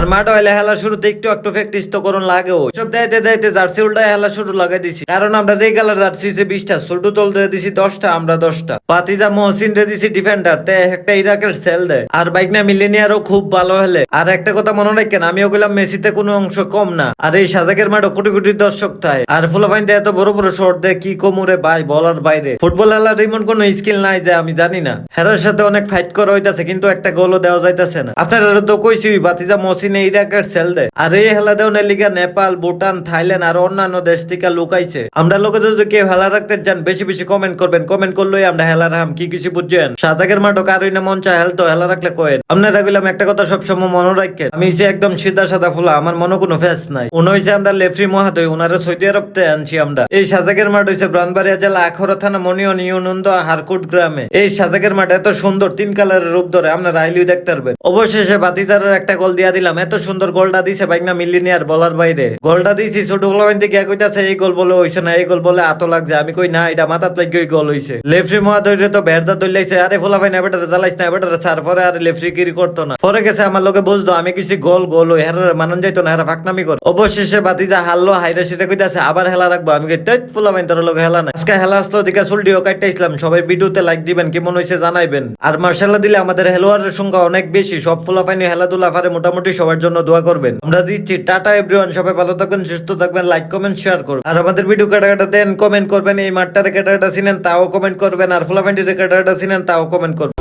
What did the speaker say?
আর মাঠে হইলে হেলা শুরুতে একটু একটু প্র্যাকটিস তো করুন লাগেও সব দাইতে দাইতে জার্সি উল্টায় হেলা শুরু লাগাই দিছি, কারণ আমরা রেগুলার জার্সি 20টা, ছোট দল রে দিছি 10টা, আমরা 10টা। পাতিজা মহসিন রে দিছি ডিফেন্ডার, তে একটা ইরাকের সেল দেয়। আর বাইক না মিলেনিয়ারও খুব ভালো হলে। আর একটা কথা মনে রাখেন, আমিও গেলাম মেসিতে কোনো অংশ কম না। আর এই সাজাকের মাঠে কোটি কোটি দর্শক থাকে, আর ফুলাফাইন এত বড় বড় শট দেয় কি কোমরে ভাই বলার বাইরে। ফুটবল খেলার এমন কোনো স্কিল নাই যে আমি জানি না। হেরার সাথে অনেক ফাইট করা হইতাছে, কিন্তু একটা গোলও দেওয়া যাইতাছে না। আপনারা তো কইছি বাতিজা মহসিনে ইরাকের সেল দেয়। আর এই হেলা দেওয়ার লিগা নেপাল, ভুটান, থাইল্যান্ড আর অন্যান্য দেশ থেকে লুকাইছে। আমরা লোকে যদি কেউ হেলা রাখতে চান বেশি বেশি কমেন্ট করবেন, কমেন্ট করলেই আমরা হেলা রাখাম। কি কিছু বুঝছেন? সাজাকের মাঠও কারোই না মন চায় হেলতো হেলা রাখলে কয়েন। আপনারা গেলাম একটা কথা সবসময় মনে রাখেন, আমি হইছে একদম সিধা সাদা ফুলা, আমার মনে কোনো ফেস নাই। উনি হইছে আমরা লেফরি মহাদয়, উনারে সৌদি আরব তে আনছি আমরা। এই সাজাকের মাঠ হইছে ব্রাহ্মণবাড়িয়া জেলা আখরা থানা মনিয়ন ইউনন্দ হারকুট গ্রামে। এই সাজাকের মাঠ এত সুন্দর 3 কালারের রূপ ধরে, আপনারা আইলেই দেখতে পারবেন। অবশেষে বাতিজারের একটা গোল দিয়া দিলাম। এত সুন্দর গোলটা দিছে বাইক না মিলিনিয়ার বলার বাইরে। গোলটা দিছি ছোট গোলাবাইন থেকে কইতাছে এই গোল বলে হইছে না, এই গোল বলে আতো লাগছে। আমি কই না, এটা মাথাত লাগিয়ে গোল হইছে। লেফরি মহাদয়রে তো বেরদা দইলাইছে, আরে ফুলাবাইন এবারে জ্বালাইছ না, এবারে সার পরে আর লেফরি কিরি করতো না। পরে গেছে আমার লোকে বুঝতো আমি কিছু গোল গোল ওই হেরার মানন যাইতো না, হেরা ফাঁকনামি করে। অবশেষে বাতিজা হারলো, হাইরা সেটা কইতাছে আবার হেলা রাখবো। আমি কই তেত ফুলাবাইন তোর লোকে হেলা না। আজকে হেলা আসলো দিকা চুলটিও কাটতে ইসলাম। সবাই ভিডিওতে লাইক দিবেন, কেমন হইছে জানাইবেন। আর মার্শাল্লাহ দিলে আমাদের হেলোয়ারের সংখ্যা অনেক বেশি। সব ফুলাপাইনি হেলাধুলা পারে, মোটামুটি সবার জন্য দোয়া করবেন। আমরা দিচ্ছি টাটা এভরিওয়ান, সবাই ভালো থাকবেন, সুস্থ থাকবেন, লাইক কমেন্ট শেয়ার করবেন। আর আমাদের ভিডিও কাটা দেন, কমেন্ট করবেন। এই মাঠটারে কাটা চিনেন তাও কমেন্ট করবেন, আর ফুলাপাইন্ডির কাটা চিনেন তাও কমেন্ট করবেন।